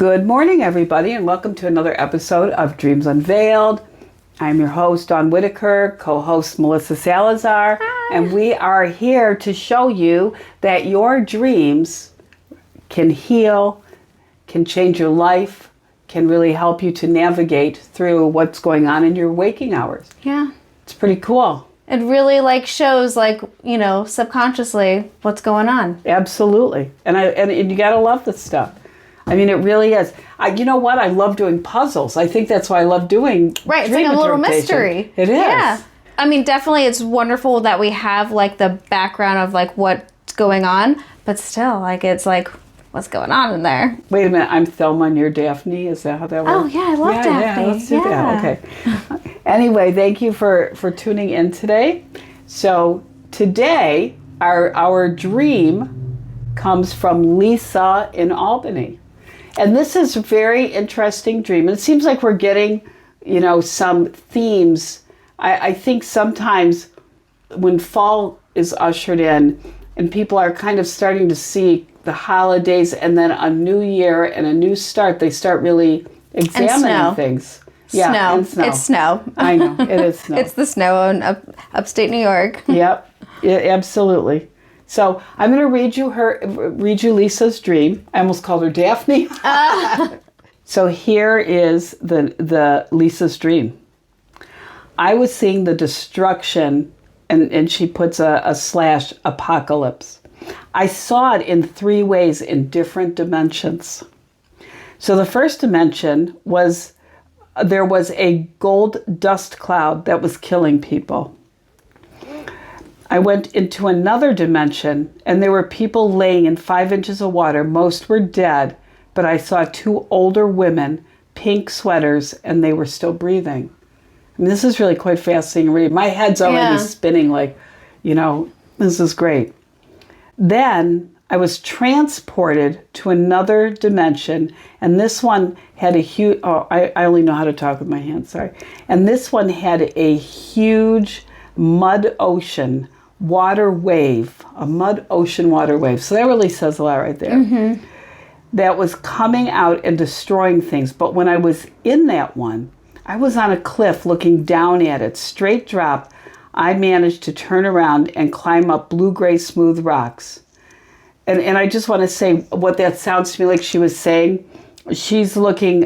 Good morning, everybody, and welcome to another episode of Dreams Unveiled. I'm your host, Daun Whittaker, co-host Melissa Salazar, and we are here to show you that your dreams can heal, can change your life, can really help you to navigate through what's going on in your waking hours. Yeah. It's pretty cool. It really shows subconsciously what's going on. Absolutely. And you got to love this stuff. I mean, it really is. You know what? I love doing puzzles. I think that's why I love doing Right, it's dream like a little interpretation. mystery. It is. Yeah. I mean, definitely it's wonderful that we have the background of what's going on, but still, it's what's going on in there? Wait a minute, I'm Thelma and you're Daphne. Is that how that works? Oh, yeah, I love Daphne. Yeah, let's do that. Okay. Anyway, thank you for tuning in today. So today, our dream comes from Lisa in Albany. And this is a very interesting dream. And it seems like we're getting, some themes. I think sometimes when fall is ushered in and people are kind of starting to see the holidays and then a new year and a new start, they start really examining things. Yeah, and snow. It's snow. I know, it is snow. It's the snow in upstate New York. Yep, absolutely. So I'm going to read you Lisa's dream. I almost called her Daphne. So here is the Lisa's dream. I was seeing the destruction, and she puts a slash, apocalypse. I saw it in 3 ways in different dimensions. So the first dimension was there was a gold dust cloud that was killing people. I went into another dimension, and there were people laying in 5 inches of water. Most were dead, but I saw 2 older women, pink sweaters, and they were still breathing. I mean, this is really quite fascinating to read. My head's already spinning this is great. Then I was transported to another dimension, and this one had a huge, I only know how to talk with my hands, sorry. And this one had a huge mud ocean water wave, a mud ocean water wave. So that really says a lot right there. Mm-hmm. That was coming out and destroying things. But when I was in that one, I was on a cliff looking down at it, straight drop. I managed to turn around and climb up blue-gray smooth rocks. And I just want to say what that sounds to me like she was saying. She's looking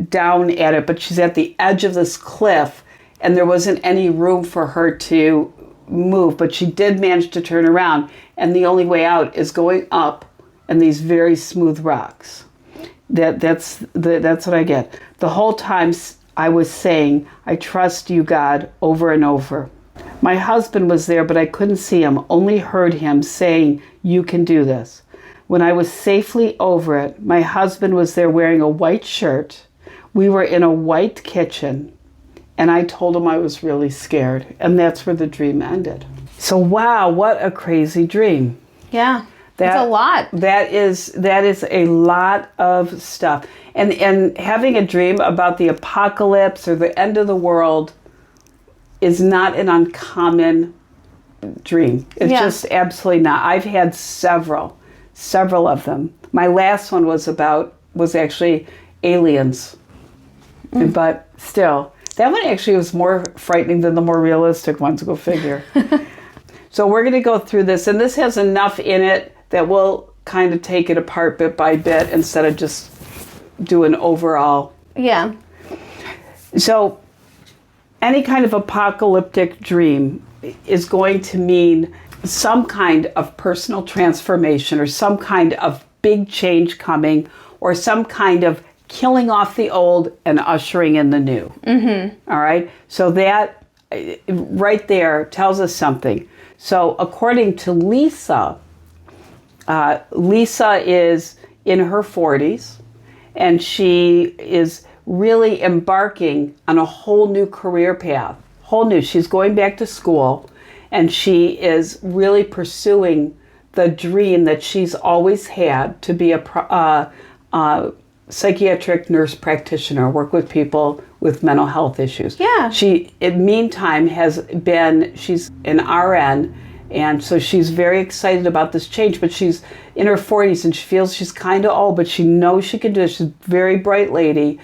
down at it, but she's at the edge of this cliff, and there wasn't any room for her to move, but she did manage to turn around, and the only way out is going up and these very smooth rocks. That's what I get. The whole time I was saying, I trust you, God, over and over. My husband was there, but I couldn't see him, only heard him saying, you can do this. When I was safely over it, my husband was there wearing a white shirt. We were in a white kitchen, and I told him I was really scared, and that's where the dream ended. So wow, what a crazy dream. Yeah, that's a lot. That is a lot of stuff. And having a dream about the apocalypse or the end of the world is not an uncommon dream. It's just absolutely not. I've had several of them. My last one was actually aliens. But still, that one actually was more frightening than the more realistic ones, go figure. So we're going to go through this, and this has enough in it that we'll kind of take it apart bit by bit instead of just do an overall. Yeah. So any kind of apocalyptic dream is going to mean some kind of personal transformation or some kind of big change coming or some kind of killing off the old and ushering in the new. Mm-hmm. All right? So that right there tells us something. So according to Lisa, Lisa is in her 40s, and she is really embarking on a whole new career path. Whole new. She's going back to school, and she is really pursuing the dream that she's always had to be a psychiatric nurse practitioner, work with people with mental health issues. Yeah. She, in the meantime, she's an RN And so she's very excited about this change, but she's in her 40s and she feels she's kind of old, but she knows she can do it. She's a very bright lady.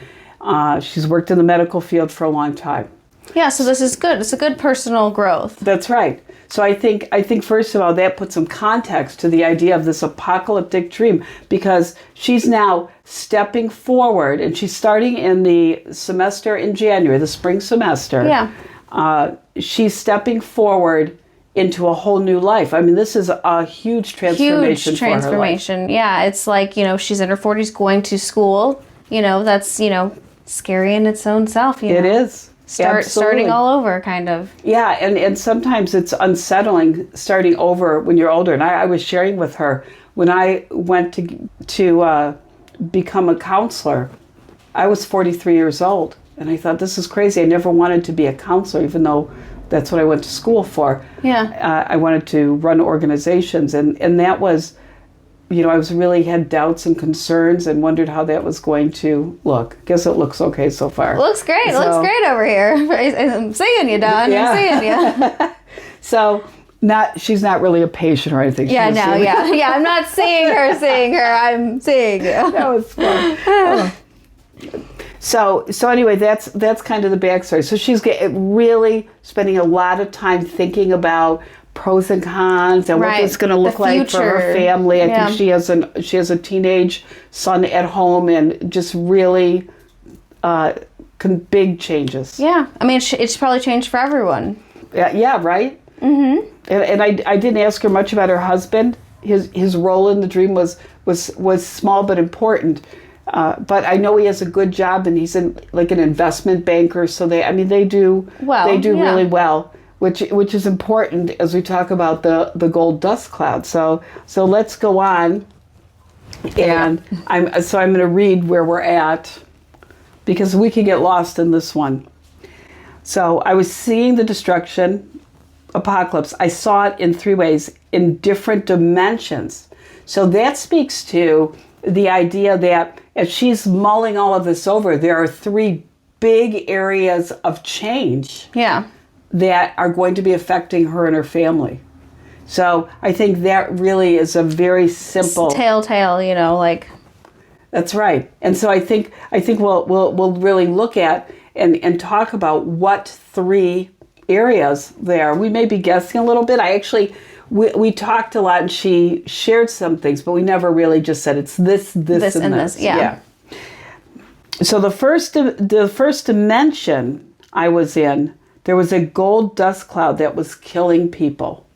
She's worked in the medical field for a long time. Yeah, so this is good. It's a good personal growth. That's right. So I think first of all, that puts some context to the idea of this apocalyptic dream, because she's now stepping forward, and she's starting in the semester in January, the spring semester. Yeah. She's stepping forward into a whole new life. I mean, this is a huge transformation for her life. Yeah, it's like, she's in her 40s going to school. That's, scary in its own self. It is. Starting all over, kind of. Yeah, and sometimes it's unsettling starting over when you're older. And I was sharing with her, when I went to become a counselor, I was 43 years old. And I thought, this is crazy. I never wanted to be a counselor, even though that's what I went to school for. Yeah. I wanted to run organizations. And that was, I had doubts and concerns and wondered how that was going to look. Guess it looks okay so far. Looks great. Looks great over here. I'm seeing you, Daun. Yeah. I'm seeing you. So she's not really a patient or anything. Yeah, no, yeah. Yeah, I'm not seeing her. I'm seeing you. That was fun. Oh. So anyway, that's kind of the backstory. So she's really spending a lot of time thinking about pros and cons and what it's going to look like for her family. I think she has a teenage son at home, and just really big changes. Yeah, I mean, it's probably changed for everyone. Yeah, right. Mm-hmm. And I didn't ask her much about her husband. His role in the dream was small but important. But I know he has a good job, and he's an investment banker. So they do really well, which is important as we talk about the gold dust cloud. So let's go on, and I'm going to read where we're at, because we can get lost in this one. So I was seeing the destruction, apocalypse. I saw it in 3 ways, in different dimensions. So that speaks to the idea that as she's mulling all of this over, there are 3 big areas of change that are going to be affecting her and her family. So I think that really is a very simple telltale, That's right. And so I think we'll really look at and talk about what 3 areas there. We may be guessing a little bit. We talked a lot, and she shared some things, but we never really just said it's this, and this. Yeah. So the first dimension I was in, there was a gold dust cloud that was killing people.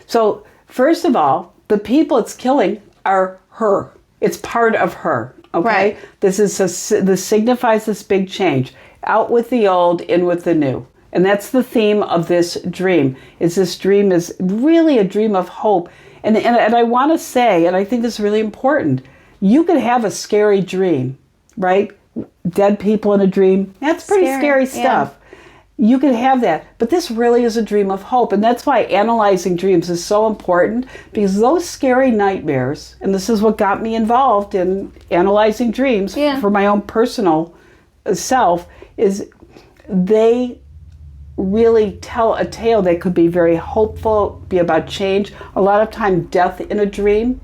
So first of all, the people it's killing are her. It's part of her. Okay. Right. This signifies this big change. Out with the old, in with the new. And that's the theme of this dream. This dream is really a dream of hope. And I want to say, and I think this is really important, you could have a scary dream, right? Dead people in a dream, that's pretty scary stuff. Yeah. You could have that. But this really is a dream of hope. And that's why analyzing dreams is so important, because those scary nightmares, and this is what got me involved in analyzing dreams for my own personal self, is they really tell a tale that could be very hopeful, be about change. A lot of time, death in a dream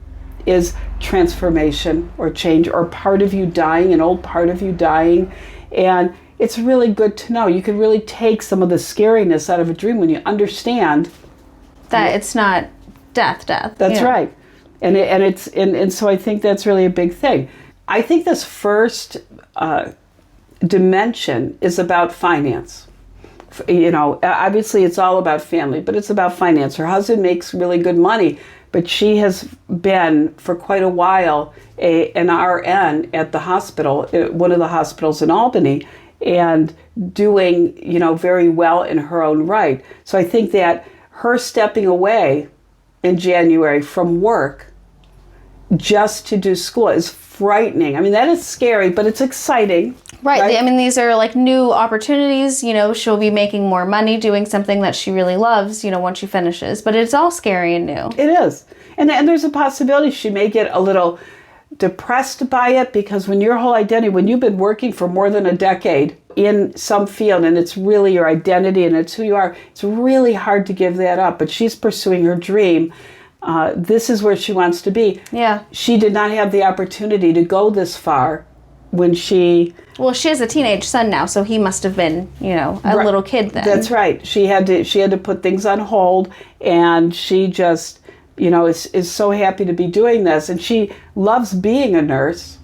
is transformation or change, or part of you dying, an old part of you dying. And it's really good to know. You can really take some of the scariness out of a dream when you understand that it's not death. That's right. And so I think that's really a big thing. I think this first dimension is about finance. Obviously it's all about family, but it's about finance. Her husband makes really good money, but she has been for quite a while an RN at the hospital, one of the hospitals in Albany, and doing, very well in her own right. So I think that her stepping away in January from work just to do school is frightening. I mean, that is scary, but it's exciting. Right. I mean, these are new opportunities. She'll be making more money doing something that she really loves, once she finishes. But it's all scary and new. It is. And there's a possibility she may get a little depressed by it, because when your whole identity, when you've been working for more than a decade, in some field and it's really your identity and it's who you are, it's really hard to give that up. But she's pursuing her dream. This is where she wants to be. Yeah. She did not have the opportunity to go this far when she... Well, she has a teenage son now, so he must have been, a little kid then. That's right. She had to put things on hold, and she just, is so happy to be doing this. And she loves being a nurse,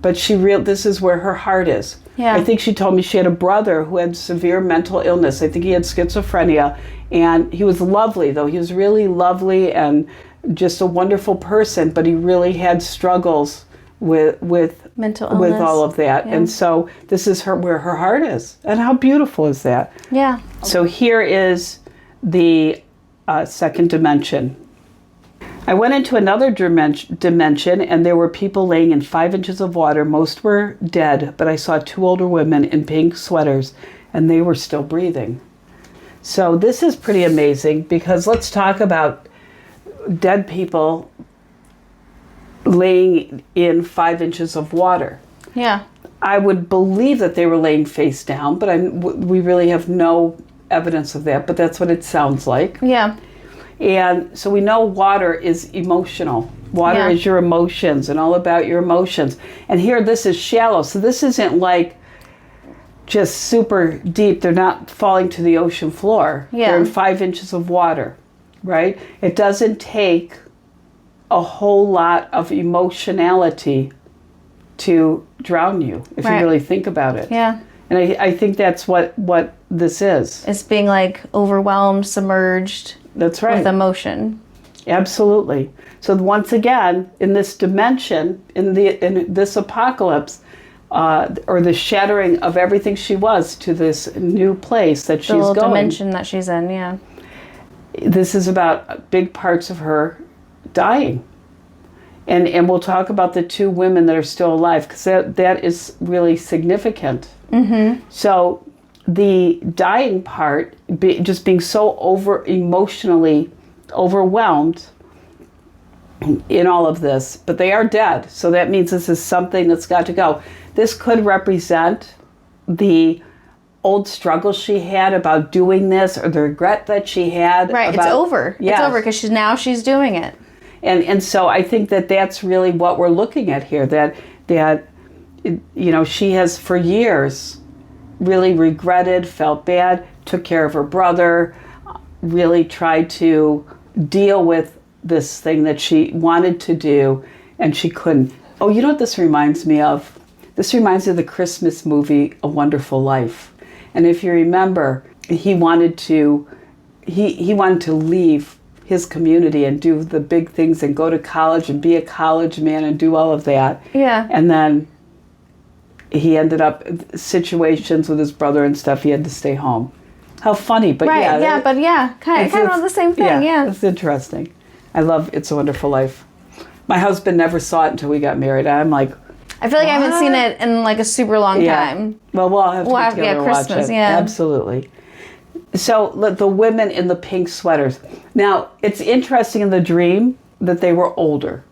but this is where her heart is. Yeah. I think she told me she had a brother who had severe mental illness. I think he had schizophrenia, and he was lovely, though. He was really lovely and just a wonderful person, but he really had struggles with mental illness. With all of that. Yeah. And so this is where her heart is. And how beautiful is that? Yeah. So here is the second dimension. I went into another dimension, and there were people laying in 5 inches of water. Most were dead, but I saw 2 older women in pink sweaters, and they were still breathing. So this is pretty amazing, because let's talk about dead people laying in 5 inches of water. Yeah. I would believe that they were laying face down, but we really have no evidence of that, but that's what it sounds like. Yeah. And so we know water is emotional. Water is your emotions and all about your emotions. And here this is shallow. So this isn't like just super deep. They're not falling to the ocean floor. Yeah. They're in 5 inches of water, right? It doesn't take a whole lot of emotionality to drown you, if you really think about it. Yeah. And I think that's what this is. It's being like overwhelmed, submerged. That's right. With emotion. Absolutely. So once again, in this dimension, in this apocalypse, or the shattering of everything she was to this new place that she's going. The little dimension that she's in, yeah. This is about big parts of her dying. And we'll talk about the 2 women that are still alive, because that is really significant. Mm-hmm. So the dying part, just being so emotionally overwhelmed in all of this, but they are dead. So that means this is something that's got to go. This could represent the old struggle she had about doing this, or the regret that she had. Right, it's over. Yes. It's over because she's doing it. And so I think that's really what we're looking at here, that she has for years really regretted, felt bad, took care of her brother, really tried to deal with this thing that she wanted to do, and she couldn't. Oh, you know what this reminds me of? This reminds me of the Christmas movie, A Wonderful Life. And if you remember, he wanted to leave his community and do the big things and go to college and be a college man and do all of that. Yeah. And then he ended up situations with his brother and stuff. He had to stay home. How funny, but right, yeah. Kind of the same thing, yeah. It's interesting. I love It's a Wonderful Life. My husband never saw it until we got married. I'm like, I feel like I haven't seen it in like a super long time. Well, we'll have to get together and Christmas, watch it. yeah. Absolutely. So the women in the pink sweaters. Now, it's interesting in the dream that they were older.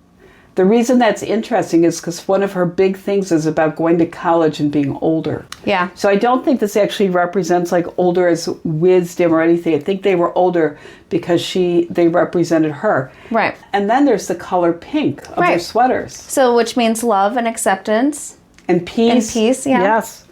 The reason that's interesting is because one of her big things is about going to college and being older. Yeah. So I don't think this actually represents like older as wisdom or anything. I think they were older because they represented her. Right. And then there's the color pink of her sweaters. So which means love and acceptance. And peace. And peace, yeah. Yes.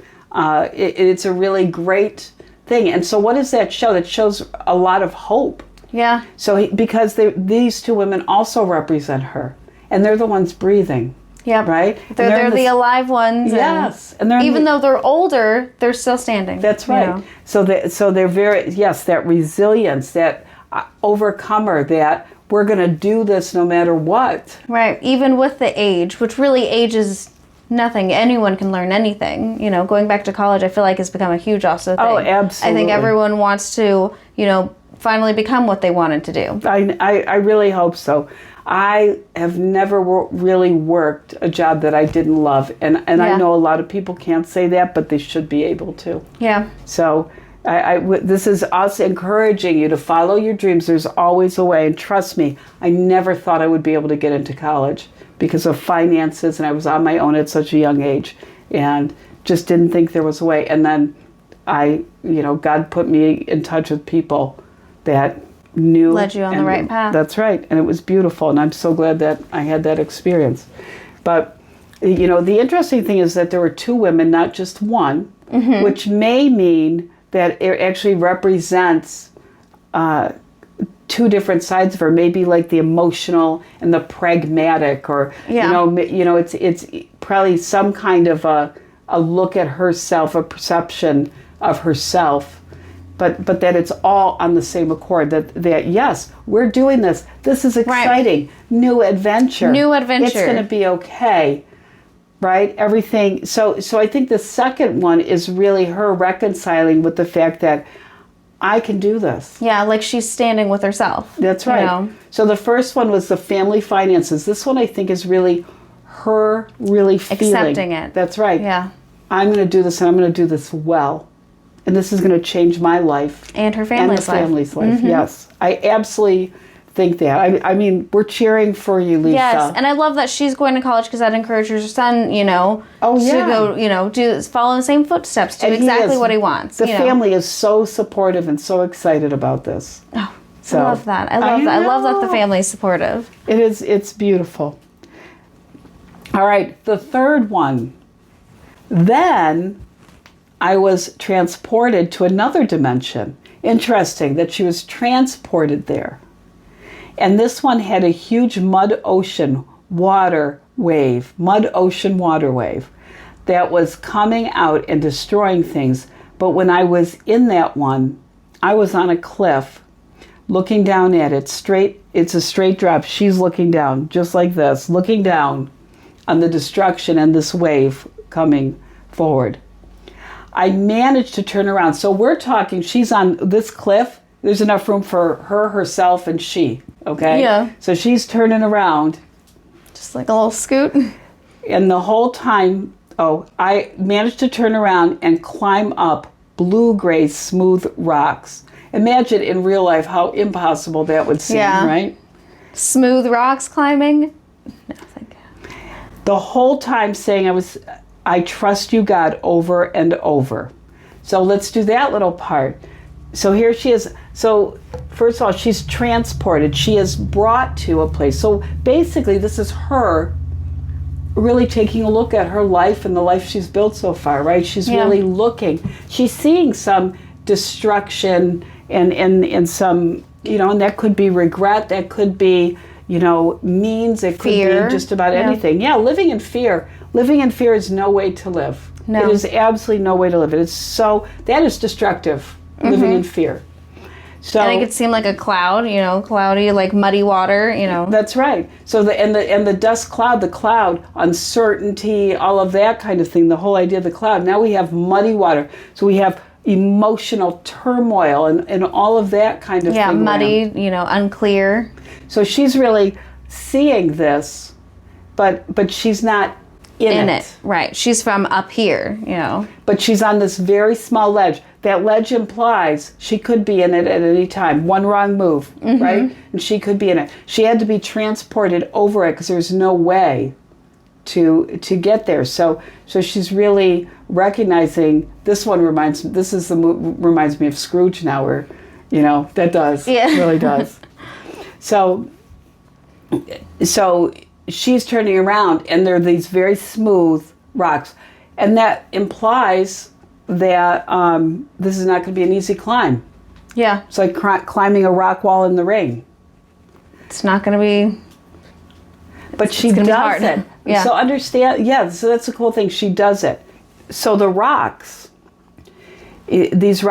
It's a really great thing. And so what does that show? That shows a lot of hope. Yeah. So because these 2 women also represent her. And they're the ones breathing. Yeah. Right? They're the alive ones. Yes. And even though they're older, they're still standing. That's right. So they're very, that resilience, that overcomer, that we're going to do this no matter what. Right. Even with the age, which really age is nothing. Anyone can learn anything. Going back to college, I feel like has become a huge also thing. Oh, absolutely. I think everyone wants to, finally become what they wanted to do. I really hope so. I have never really worked a job that I didn't love. And I know a lot of people can't say that, but they should be able to. Yeah. So this is us encouraging you to follow your dreams. There's always a way. And trust me, I never thought I would be able to get into college because of finances. And I was on my own at such a young age. And just didn't think there was a way. And then God put me in touch with people that knew. Led you on the right path. That's right. And it was beautiful. And I'm so glad that I had that experience. But, the interesting thing is that there were 2 women, not just one, which may mean that it actually represents 2 different sides of her, maybe like the emotional and the pragmatic, or it's probably some kind of a look at herself, a perception of herself, but that it's all on the same accord. That yes, we're doing this. This is exciting. Right. New adventure. It's going to be okay. Right? Everything. So I think the second one is really her reconciling with the fact that I can do this. Yeah, like she's standing with herself. That's right. So the first one was the family finances. This one I think is really her really feeling. Accepting it. That's right. Yeah. I'm going to do this, and I'm going to do this well. And this is going to change my life. And her family's life. And the family's life, yes. I absolutely think that. I mean, we're cheering for you, Lisa. Yes, and I love that she's going to college because that encourages her son, to go, follow the same footsteps, do exactly what he wants. The family is so supportive and so excited about this. Oh, so, I love that. I love that the family is supportive. It is. It's beautiful. All right, the third one. Then I was transported to another dimension. Interesting that she was transported there. And this one had a huge mud ocean water wave that was coming out and destroying things. But when I was in that one, I was on a cliff looking down at it straight. It's a straight drop. She's looking down just like this, looking down on the destruction and this wave coming forward. I managed to turn around. So we're talking, she's on this cliff. There's enough room for her, herself, and she. Okay? Yeah. So she's turning around. Just like a little scoot. And the whole time, I managed to turn around and climb up blue-gray smooth rocks. Imagine in real life how impossible that would seem, right? Smooth rocks climbing? No, thank you. The whole time saying I trust you, God, over and over. So let's do that little part. So here she is. So first of all, she's transported. She is brought to a place. So basically, this is her really taking a look at her life and the life she's built so far, right? She's really looking. She's seeing some destruction and some, and that could be regret. That could be, means. It could be just about anything. Yeah, living in fear. Living in fear is no way to live. No. It is absolutely no way to live. That is destructive. Living in fear. So, and it could seem like a cloud, cloudy, like muddy water, That's right. So the dust cloud, the cloud, uncertainty, all of that kind of thing, the whole idea of the cloud. Now we have muddy water. So we have emotional turmoil and all of that kind of thing. Yeah, muddy, unclear. So she's really seeing this, but she's not in it. Right. She's from up here, But she's on this very small ledge. That ledge implies she could be in it at any time. One wrong move, right? And she could be in it. She had to be transported over it because there's no way to get there. So she's really recognizing this one reminds me of Scrooge now, where that does. Yeah. It really does. So she's turning around, and there are these very smooth rocks, and that implies that this is not going to be an easy climb. Yeah. It's like climbing a rock wall in the rain. It's not going to be... But she does it. Yeah. So understand, so that's the cool thing. She does it. So the rocks, these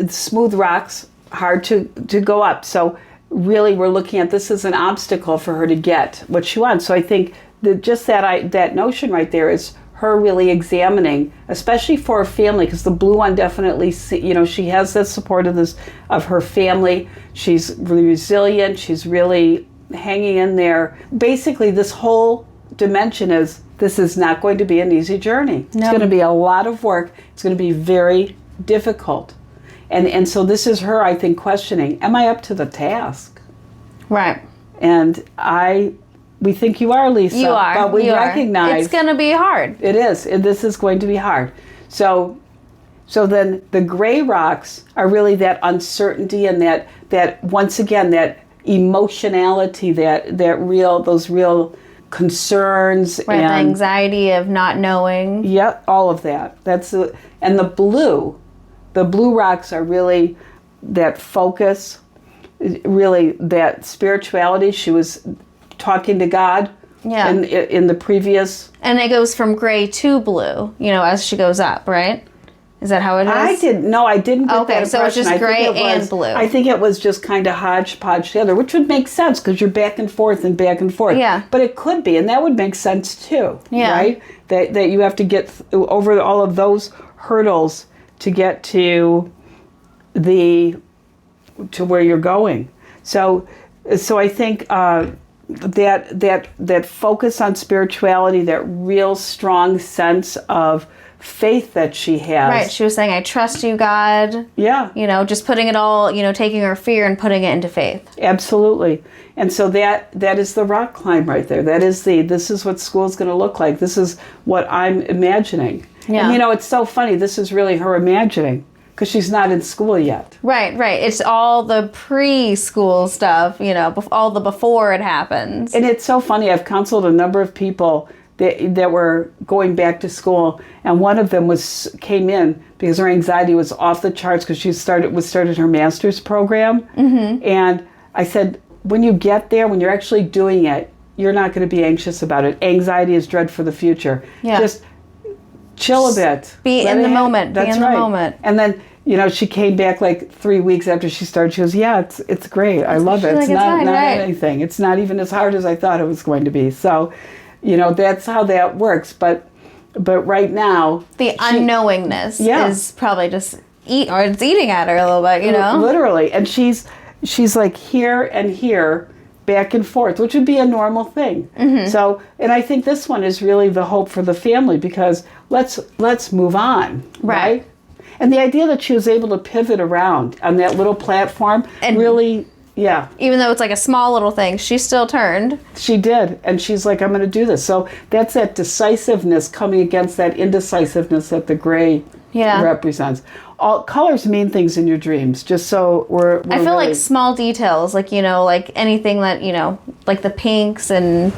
smooth rocks, hard to go up. So really we're looking at this as an obstacle for her to get what she wants. So I think that notion right there is her really examining, especially for her family, because the blue one definitely, she has the support of her family. She's really resilient. She's really hanging in there. Basically, this whole dimension this is not going to be an easy journey. No. It's going to be a lot of work. It's going to be very difficult. And so this is her, I think, questioning, am I up to the task? Right. And we think you are, Lisa. You are. But we recognize it's going to be hard. It is. This is going to be hard. So then the gray rocks are really that uncertainty and that once again, that emotionality, those real concerns. Right, and the anxiety of not knowing. Yeah, all of that. And the blue rocks are really that focus, really that spirituality. She was talking to God. Yeah. In the previous. And it goes from gray to blue, as she goes up, right? Is that how it is? I didn't get okay, that so it's just gray and blue. I think it was just kind of hodgepodge together, which would make sense because you're back and forth and back and forth. Yeah. But it could be, and that would make sense too. Yeah. Right? That you have to get over all of those hurdles to get to where you're going. So I think that focus on spirituality, that real strong sense of faith that she has. Right. She was saying, I trust you, God. Yeah. Just putting it all, taking her fear and putting it into faith. Absolutely. And so that is the rock climb right there. This is what school's going to look like. This is what I'm imagining. Yeah. And it's so funny. This is really her imagining because she's not in school yet. Right. It's all the preschool stuff, all the before it happens. And it's so funny. I've counseled a number of people that were going back to school, and one of them came in because her anxiety was off the charts because she started her master's program. Mm-hmm. And I said, when you get there, when you're actually doing it, you're not going to be anxious about it. Anxiety is dread for the future. Yeah. Just chill a bit. Be in the moment. That's be in right. the moment. And then, she came back like 3 weeks after she started. She goes, yeah, it's great. I love it. It's not anything. It's not even as hard as I thought it was going to be. So, that's how that works. But right now, the unknowingness is probably just it's eating at her a little bit, Literally. And she's like here and here, back and forth, which would be a normal thing. Mm-hmm. So, and I think this one is really the hope for the family because let's move on, right? And the idea that she was able to pivot around on that little platform and really. Yeah. Even though it's like a small little thing, she still turned. She did. And she's like, I'm going to do this. So that's that decisiveness coming against that indecisiveness that the gray represents. All colors mean things in your dreams, just so we're I feel really, like small details, like, like anything that, like the pinks and...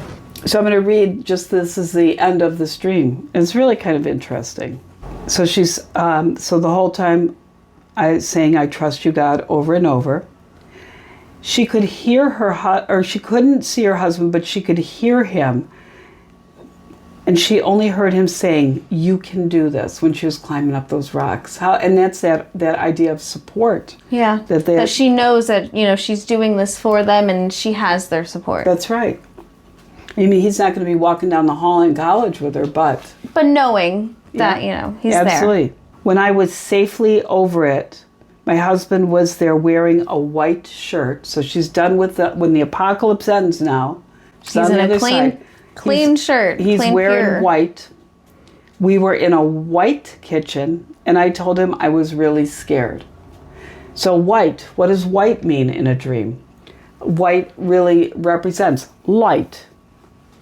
So I'm going to read this is the end of this dream. It's really kind of interesting. So she's, so the whole time saying, I trust you, God, over and over. She could hear she couldn't see her husband, but she could hear him. And she only heard him saying, you can do this, when she was climbing up those rocks. And that's that idea of support. Yeah, that she knows that, she's doing this for them and she has their support. That's right. I mean, he's not going to be walking down the hall in college with her, but knowing that, he's there. Absolutely. When I was safely over it, my husband was there wearing a white shirt. So she's done with when the apocalypse ends now. He's in a clean shirt. He's wearing pure. white. We were in a white kitchen, and I told him I was really scared. So white, what does white mean in a dream? White really represents light,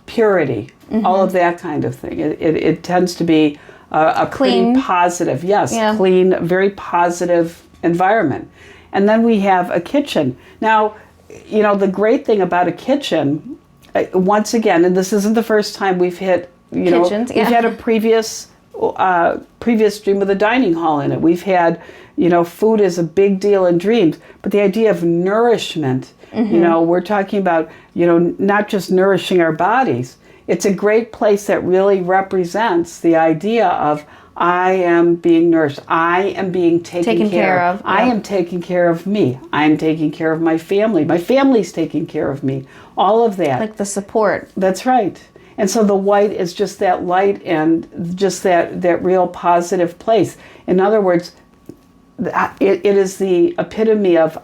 purity, all of that kind of thing. It tends to be a clean, pretty positive, clean, very positive environment. And then we have a kitchen. Now, the great thing about a kitchen, once again, and this isn't the first time we've hit, kitchens, we've had a previous dream with a dining hall in it. We've had, food is a big deal in dreams, but the idea of nourishment, we're talking about, not just nourishing our bodies. It's a great place that really represents the idea of I am being nourished. I am being taken care of. I am taking care of me. I am taking care of my family. My family's taking care of me. All of that. Like the support. That's right. And so the white is just that light and just that real positive place. In other words, it is the epitome of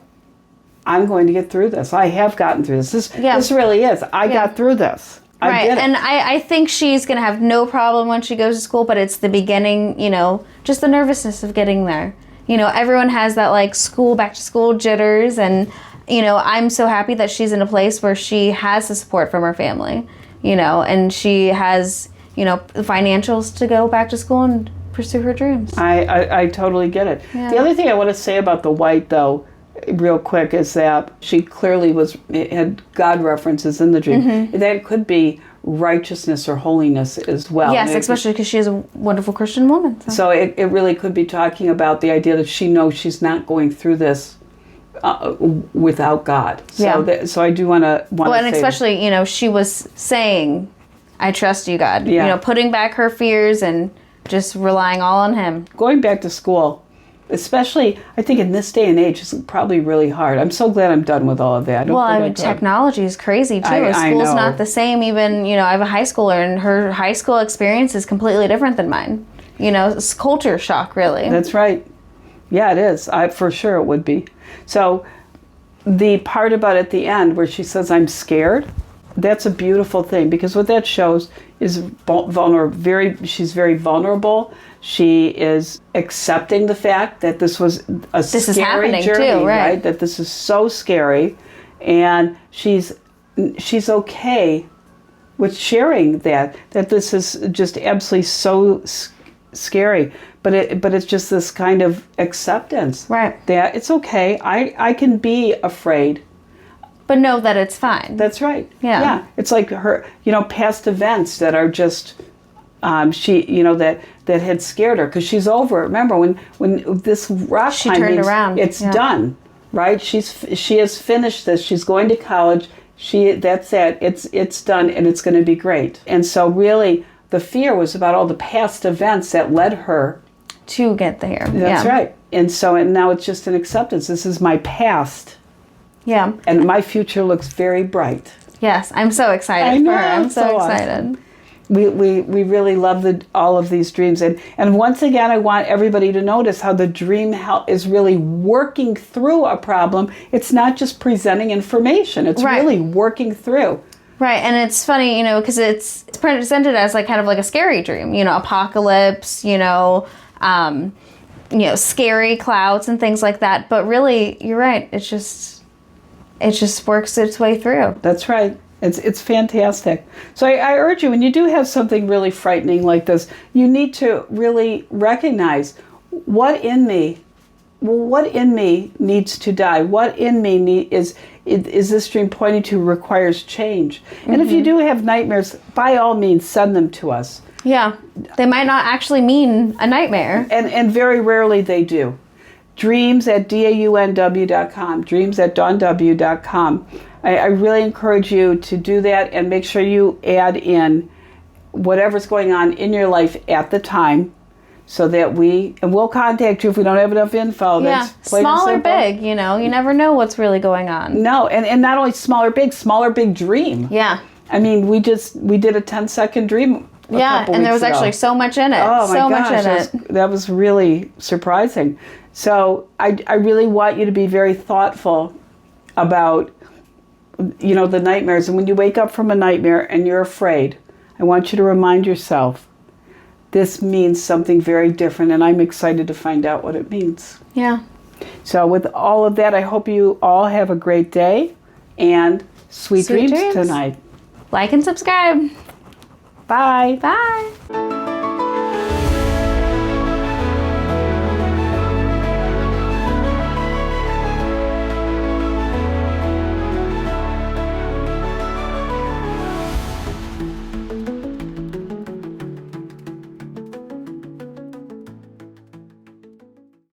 I'm going to get through this. I have gotten through this. This really is. I got through this. Right, and I think she's going to have no problem when she goes to school, but it's the beginning, just the nervousness of getting there. Everyone has that, back to school jitters, and, I'm so happy that she's in a place where she has the support from her family, and she has, the financials to go back to school and pursue her dreams. I totally get it. Yeah. The other thing I want to say about the white, though, real quick, is that she clearly had God references in the dream. Mm-hmm. That could be righteousness or holiness as well. Yes, especially because she is a wonderful Christian woman. So it really could be talking about the idea that she knows she's not going through this without God. So so I do want to well, and especially, she was saying, I trust you, God. Yeah. Putting back her fears and just relying all on him. Going back to school, especially, I think in this day and age, is probably really hard. I'm so glad I'm done with all of that. Technology is crazy, too. I School's know. not the same. Even, I have a high schooler, and her high school experience is completely different than mine. It's culture shock, really. That's right. Yeah, it is. For sure it would be. So the part about at the end where she says, I'm scared, that's a beautiful thing, because what that shows is she's very vulnerable. She is accepting the fact that this was a scary journey, too, right? That this is so scary, and she's okay with sharing that this is just absolutely so scary, but it's just this kind of acceptance, right? That it's okay. I can be afraid, but know that it's fine. That's right. Yeah. It's like her, past events that are just, that had scared her, because she's over it. Remember when this rock she climbing, turned around. It's done, right? She has finished this. She's going to college. That's it. It's done, and it's going to be great. And so really, the fear was about all the past events that led her to get there. That's right. And now it's just an acceptance. This is my past. Yeah. And my future looks very bright. Yes, I'm so excited for her. I'm so excited. Awesome. We really love all of these dreams. And once again, I want everybody to notice how the dream is really working through a problem. It's not just presenting information. It's really working through. Right, and it's funny, because it's presented as kind of like a scary dream, apocalypse, scary clouds and things like that. But really, you're right. It just works its way through. That's right. It's fantastic. So I urge you, when you do have something really frightening like this, you need to really recognize what in me needs to die. What in me is this dream pointing to requires change. And if you do have nightmares, by all means, send them to us. Yeah, they might not actually mean a nightmare. And very rarely they do. Dreams@daunw.com, dreams@daunw.com. I really encourage you to do that, and make sure you add in whatever's going on in your life at the time, so that we'll contact you if we don't have enough info. Yeah, small or big, you never know what's really going on. No, and not only small or big dream. Yeah. I mean, we did a 10-second dream. And there was actually so much in it. Oh my so gosh, much in it. That was really surprising. So I really want you to be very thoughtful about, the nightmares. And when you wake up from a nightmare and you're afraid, I want you to remind yourself, this means something very different, and I'm excited to find out what it means. Yeah. So with all of that, I hope you all have a great day, and sweet dreams tonight. Like and subscribe. Bye. Bye.